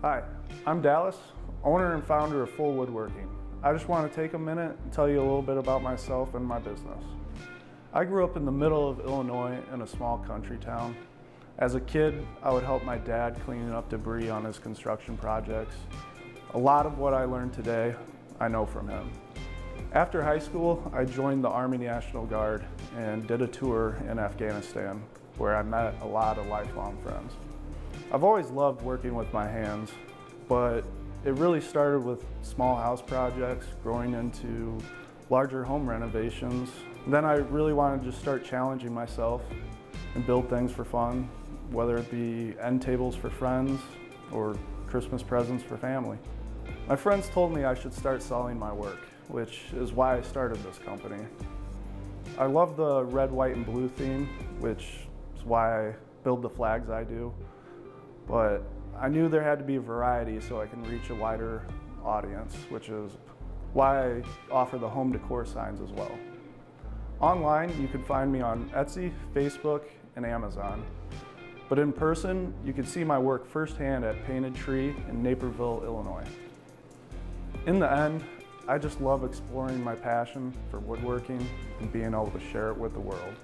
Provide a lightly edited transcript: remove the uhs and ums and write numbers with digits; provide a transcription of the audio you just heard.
Hi, I'm Dallas, owner and founder of Full Woodworking. I just want to take a minute and tell you a little bit about myself and my business. I grew up in the middle of Illinois in a small country town. As a kid, I would help my dad cleaning up debris on his construction projects. A lot of what I learned today, I know from him. After high school, I joined the Army National Guard and did a tour in Afghanistan where I met a lot of lifelong friends. I've always loved working with my hands, but it really started with small house projects, growing into larger home renovations. Then I really wanted to just start challenging myself and build things for fun, whether it be end tables for friends or Christmas presents for family. My friends told me I should start selling my work, which is why I started this company. I love the red, white, and blue theme, which is why I build the flags I do. But I knew there had to be a variety so I can reach a wider audience, which is why I offer the home decor signs as well. Online, you can find me on Etsy, Facebook, and Amazon. But in person, you can see my work firsthand at Painted Tree in Naperville, Illinois. In the end, I just love exploring my passion for woodworking and being able to share it with the world.